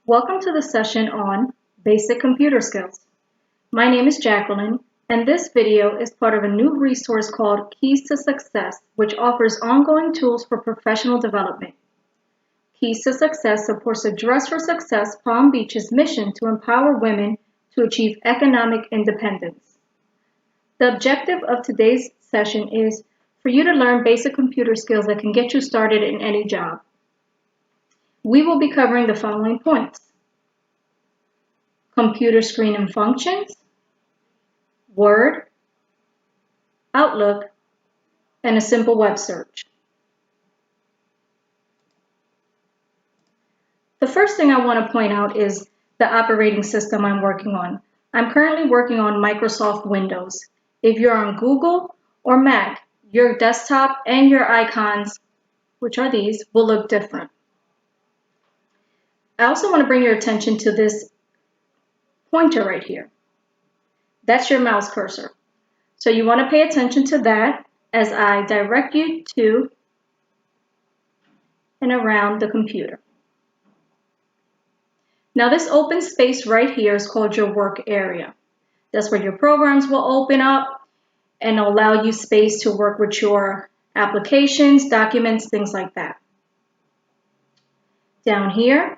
Welcome to the session on Basic Computer Skills. My name is Jacqueline, and this video is part of a new resource called Keys to Success, which offers ongoing tools for professional development. Keys to Success supports the Dress for Success Palm Beach's mission to empower women to achieve economic independence. The objective of today's session is for you to learn basic computer skills that can get you started in any job. We will be covering the following points: computer screen and functions, Word, Outlook, and a simple web search. The first thing I want to point out is the operating system I'm working on. I'm currently working on Microsoft Windows. If you're on Google or Mac, your desktop and your icons, which are these, will look different. I also want to bring your attention to this pointer right here. That's your mouse cursor. So you want to pay attention to that as I direct you to and around the computer. Now this open space right here is called your work area. That's where your programs will open up and allow you space to work with your applications, documents, things like that. Down here,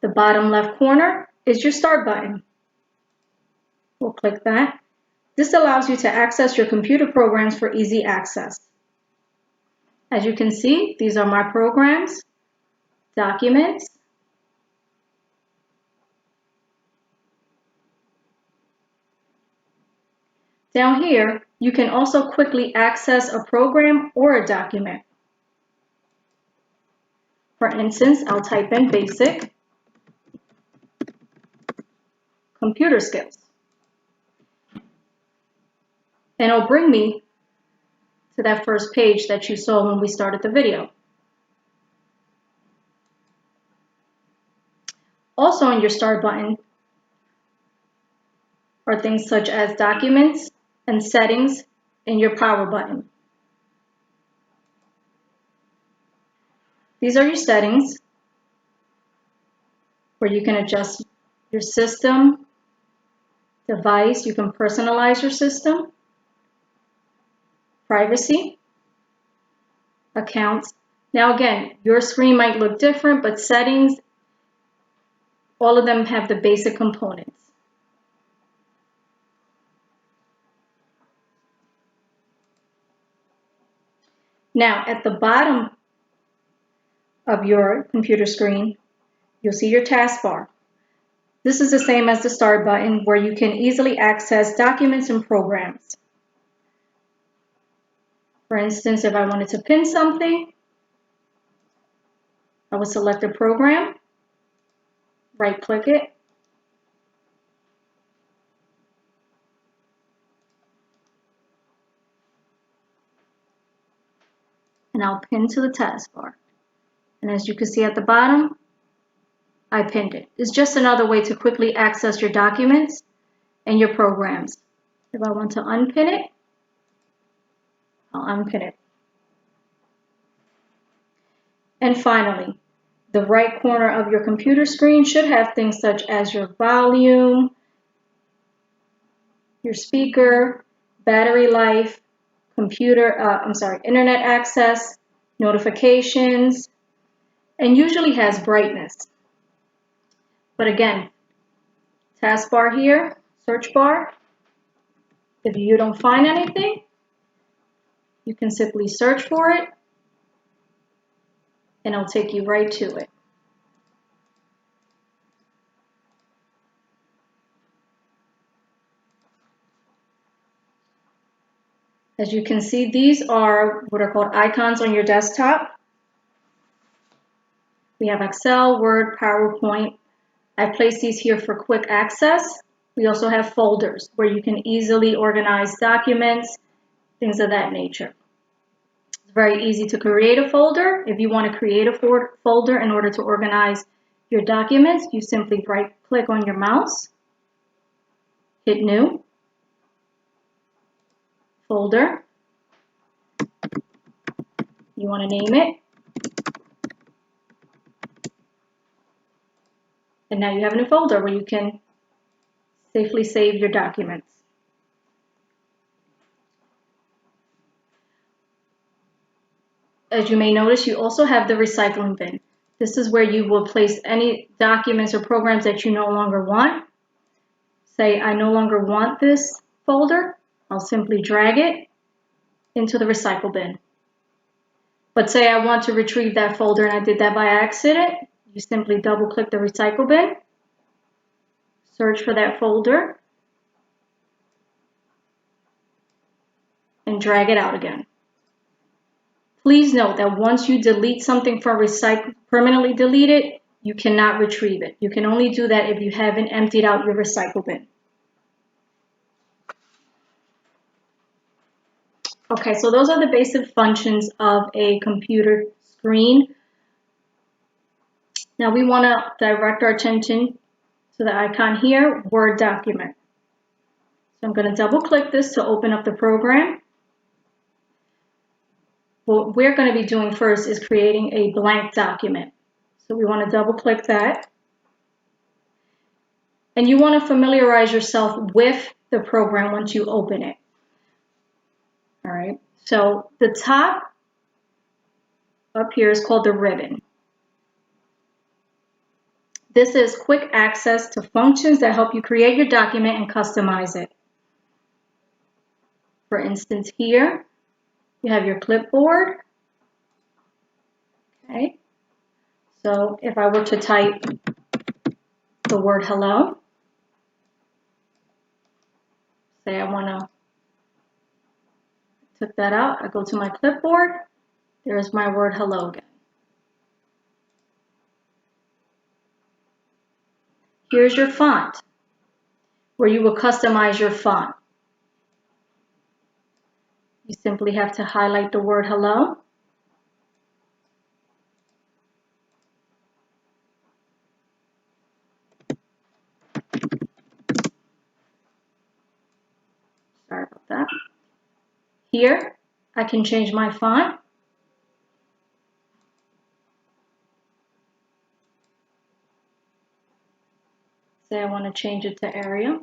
the bottom left corner is your start button. We'll click that. This allows you to access your computer programs for easy access. As you can see, these are my programs, documents, down here, you can also quickly access a program or a document. For instance, I'll type in basic computer skills. And it'll bring me to that first page that you saw when we started the video. Also on your start button are things such as documents and settings in your power button. These are your settings where you can adjust your system, device, you can personalize your system, privacy, accounts. Now again, your screen might look different, but settings, all of them have the basic components. Now at the bottom of your computer screen, you'll see your taskbar. This is the same as the start button where you can easily access documents and programs. For instance, if I wanted to pin something, I would select a program, right-click it, and I'll pin to the taskbar. And as you can see at the bottom, I pinned it. It's just another way to quickly access your documents and your programs. If I want to unpin it, I'll unpin it. And finally, the right corner of your computer screen should have things such as your volume, your speaker, battery life, internet access, notifications, and usually has brightness. But again, taskbar here, search bar. If you don't find anything, you can simply search for it and it'll take you right to it. As you can see, these are what are called icons on your desktop. We have Excel, Word, PowerPoint. I've placed these here for quick access. We also have folders where you can easily organize documents, things of that nature. It's very easy to create a folder. If you want to create a folder in order to organize your documents, you simply right-click on your mouse, hit New, Folder. You want to name it. And now you have a new folder where you can safely save your documents. As you may notice, you also have the recycling bin. This is where you will place any documents or programs that you no longer want. Say, I no longer want this folder. I'll simply drag it into the recycle bin. But say I want to retrieve that folder and I did that by accident, you simply double click the recycle bin, search for that folder, and drag it out again. Please note that once you delete something from recycle, permanently delete it, you cannot retrieve it. You can only do that if you haven't emptied out your recycle bin. Okay, so those are the basic functions of a computer screen. Now we want to direct our attention to the icon here, Word document. So I'm going to double click this to open up the program. What we're going to be doing first is creating a blank document. So we want to double click that. And you want to familiarize yourself with the program once you open it. All right, so the top up here is called the ribbon. This is quick access to functions that help you create your document and customize it. For instance, here you have your clipboard. Okay, so if I were to type the word hello, say I want to took that out, I go to my clipboard, there's my word hello again. Here's your font, where you will customize your font. You simply have to highlight the word hello. Sorry about that. Here, I can change my font. Say I want to change it to Arial.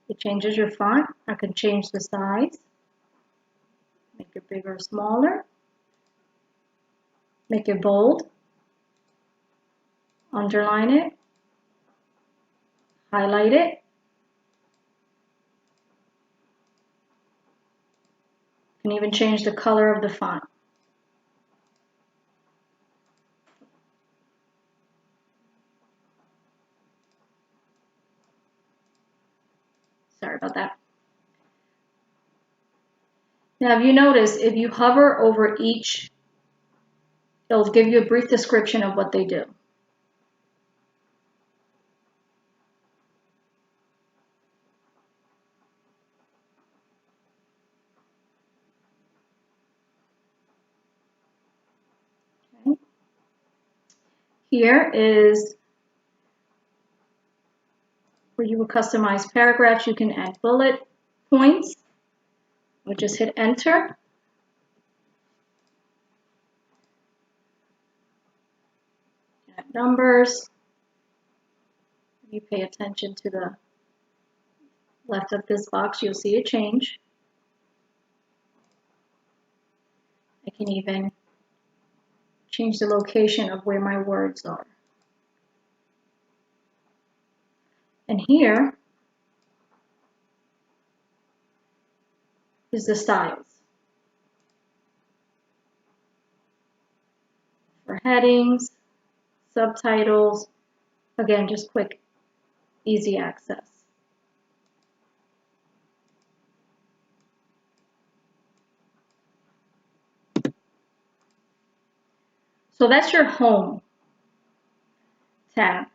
It changes your font. I can change the size, make it bigger or smaller, make it bold, underline it, highlight it. You can even change the color of the font. Sorry about that. Now, if you notice, if you hover over each, it'll give you a brief description of what they do. Okay. Here is where you will customize paragraphs. You can add bullet points. We'll just hit enter. Add numbers. If you pay attention to the left of this box, you'll see a change. I can even change the location of where my words are. And here is the styles. For headings, subtitles, again, just quick, easy access. So that's your home tab.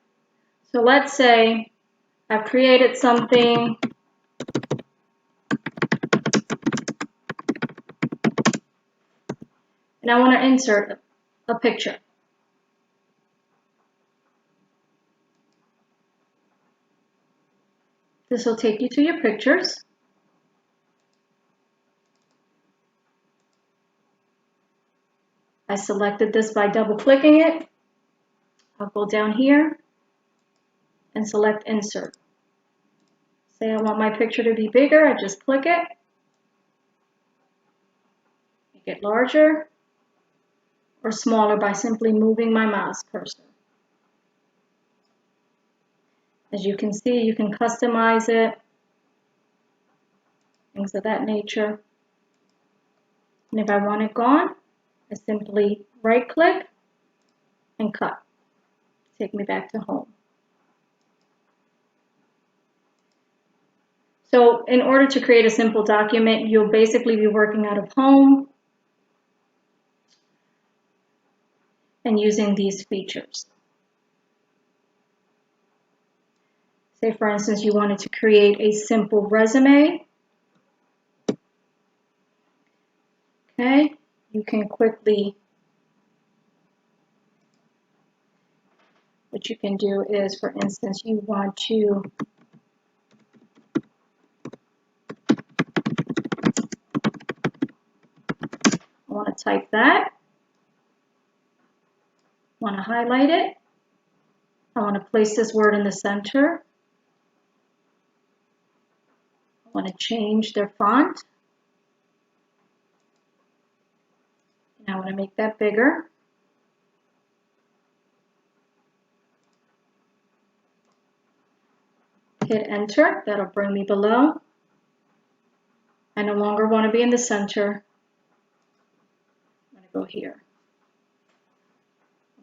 So let's say I've created something. And I want to insert a picture. This will take you to your pictures. I selected this by double clicking it. I'll go down here, and select Insert. Say I want my picture to be bigger, I just click it, make it larger or smaller by simply moving my mouse cursor. As you can see, you can customize it, things of that nature. And if I want it gone, I simply right click and cut. Take me back to home. So in order to create a simple document, you'll basically be working out of home and using these features. Say for instance, you wanted to create a simple resume. Okay, you can quickly, what you can do is, for instance, you want to type that, want to highlight it, I want to place this word in the center, I want to change their font, and I want to make that bigger. Hit enter, that'll bring me below. I no longer want to be in the center. I'm going to go here.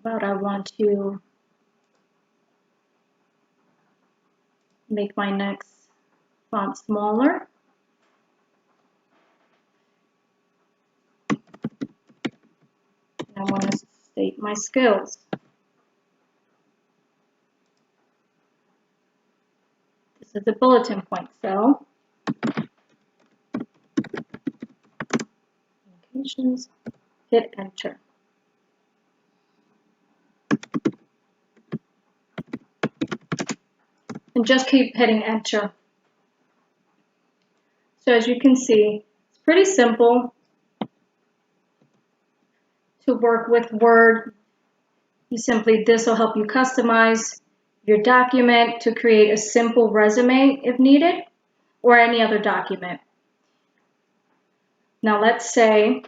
But I want to make my next font smaller. And I want to state my skills. This is the bulletin point cell. Communications. Hit enter. And just keep hitting enter. So as you can see, it's pretty simple to work with Word. This will help you customize your document to create a simple resume if needed, or any other document. Now let's say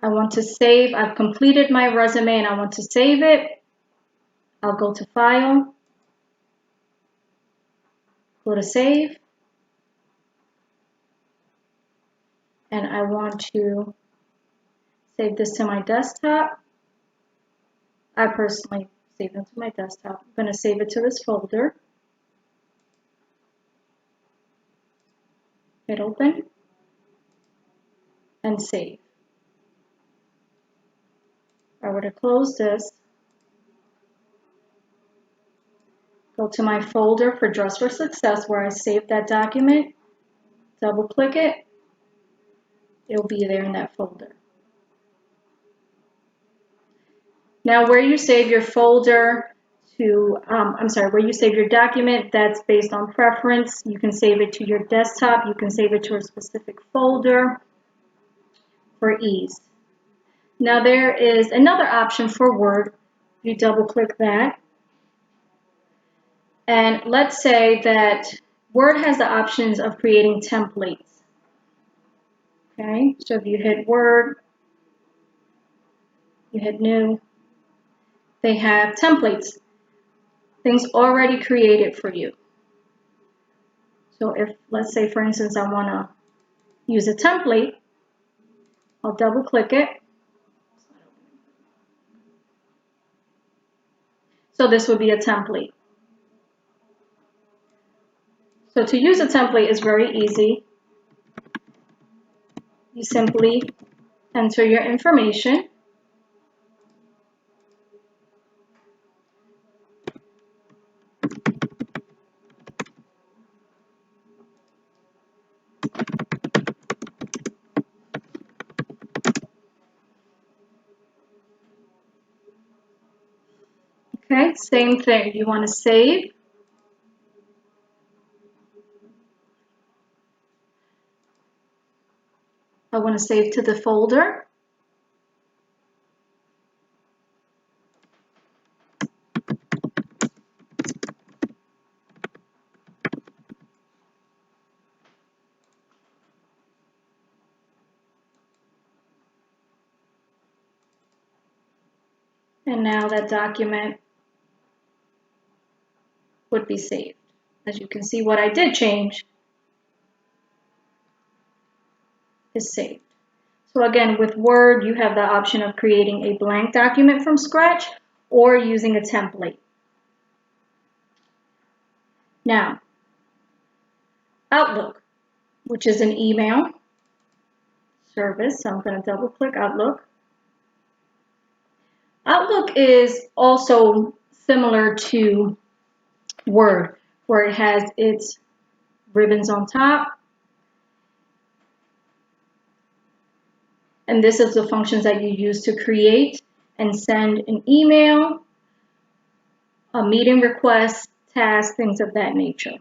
I want to save, I've completed my resume and I want to save it. I'll go to File, go to Save, and I want to save this to my desktop. I personally save them to my desktop. I'm going to save it to this folder. Hit open and save. If I were to close this, go to my folder for Dress for Success where I saved that document, double click it, it'll be there in that folder. Now where you save your folder to, where you save your document, that's based on preference. You can save it to your desktop, you can save it to a specific folder for ease. Now there is another option for Word. You double click that. And let's say that Word has the options of creating templates. Okay, so if you hit Word, you hit New, they have templates, things already created for you. So if, let's say for instance, I want to use a template, I'll double click it. So this would be a template. So to use a template is very easy. You simply enter your information. Okay, same thing. You want to save. I want to save to the folder. And now that document would be saved. As you can see, what I did change is saved. So again, with Word, you have the option of creating a blank document from scratch or using a template. Now, Outlook, which is an email service. So I'm going to double click Outlook. Outlook is also similar to Word, where it has its ribbons on top. And this is the functions that you use to create and send an email, a meeting request, task, things of that nature.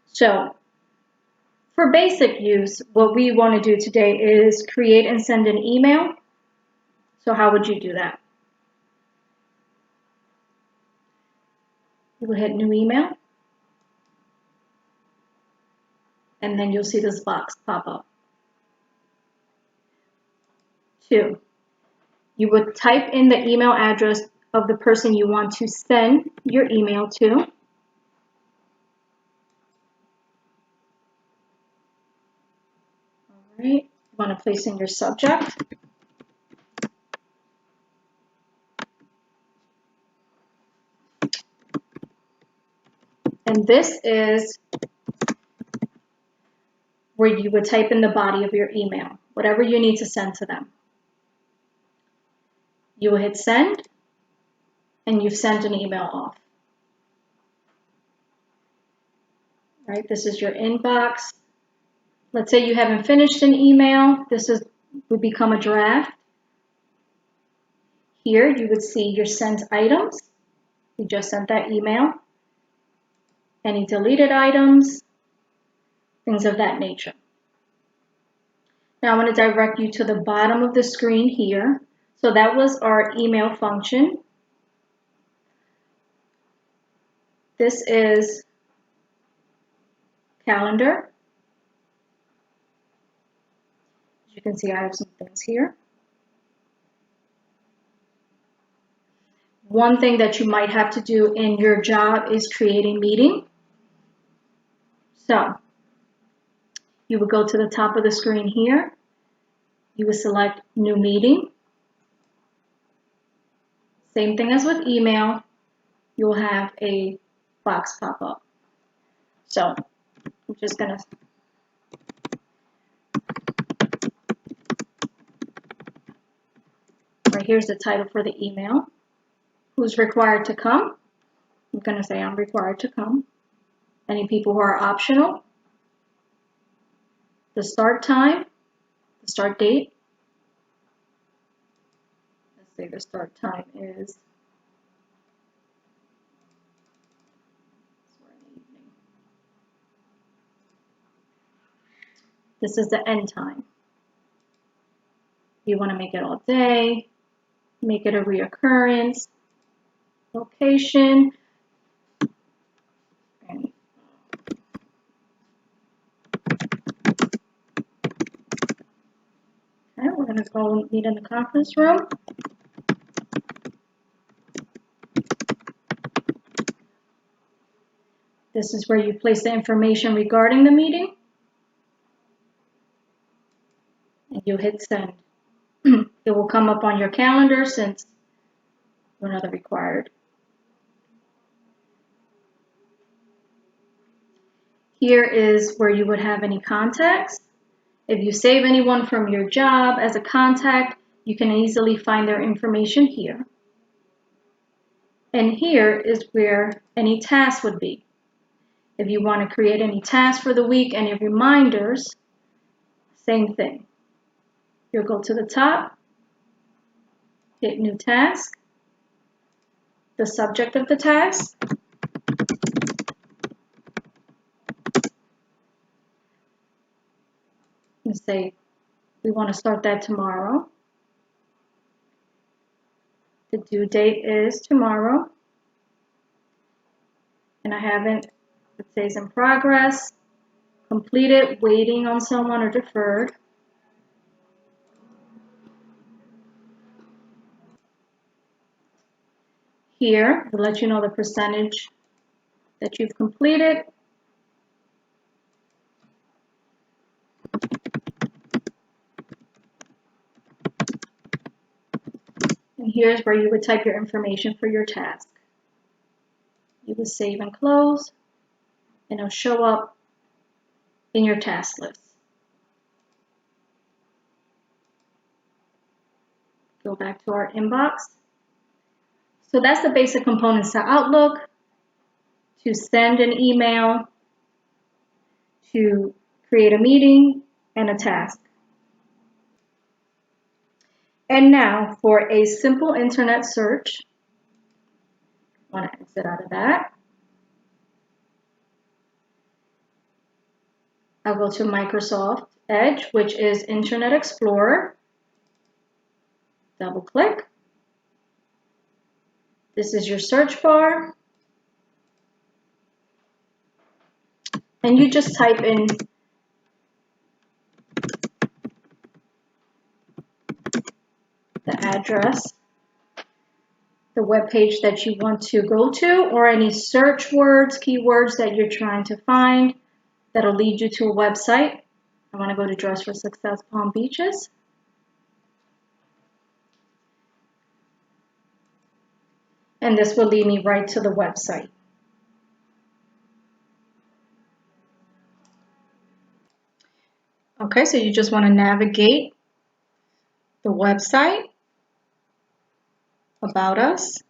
So for basic use, what we want to do today is create and send an email. So how would you do that? You will hit New Email, and then you'll see this box pop up. 2, you would type in the email address of the person you want to send your email to. All right, you want to place in your subject. And this is where you would type in the body of your email, whatever you need to send to them. You will hit send, and you've sent an email off. Right, this is your inbox. Let's say you haven't finished an email. This would become a draft. Here you would see your sent items. You just sent that email. Any deleted items, things of that nature. Now I want to direct you to the bottom of the screen here. So that was our email function. This is calendar. As you can see, I have some things here. One thing that you might have to do in your job is create a meeting. So you would go to the top of the screen here. You would select New Meeting. Same thing as with email. You'll have a box pop up. So I'm just going to right here's the title for the email. Who's required to come? I'm going to say I'm required to come. Any people who are optional. The start time, the start date. Let's say the start time is evening. This is the end time. You want to make it all day, make it a reoccurrence, location, and okay, we're going to go meet in the conference room. This is where you place the information regarding the meeting. And you hit send. It will come up on your calendar since you're not required. Here is where you would have any contacts. If you save anyone from your job as a contact, you can easily find their information here. And here is where any tasks would be. If you want to create any tasks for the week, any reminders, same thing. You'll go to the top, hit New Task, the subject of the task, and say we want to start that tomorrow. The due date is tomorrow. And I haven't, it says in progress, completed, waiting on someone, or deferred. here to let you know the percentage that you've completed. And here's where you would type your information for your task. You would save and close, and it'll show up in your task list. Go back to our inbox. So that's the basic components to Outlook, to send an email, to create a meeting, and a task. And now for a simple internet search, I want to exit out of that. I'll go to Microsoft Edge, which is Internet Explorer. Double click. This is your search bar. And you just type in the address, the web page that you want to go to, or any search words, keywords that you're trying to find that'll lead you to a website. I want to go to Dress for Success Palm Beaches. And this will lead me right to the website. Okay, so you just want to navigate the website. About Us.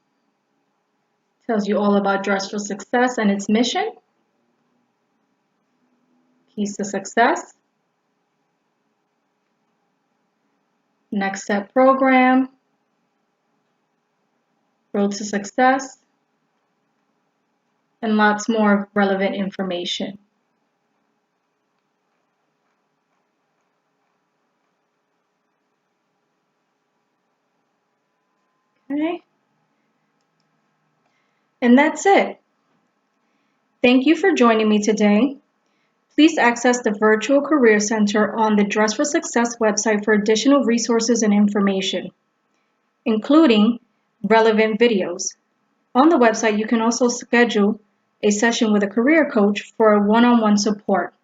Tells you all about Dress for Success and its mission. Keys to Success. Next Step Program. Road to Success. And lots more relevant information. Okay. And that's it. Thank you for joining me today. Please access the Virtual Career Center on the Dress for Success website for additional resources and information, including relevant videos. On the website, you can also schedule a session with a career coach for a one-on-one support.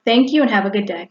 Thank you and have a good day.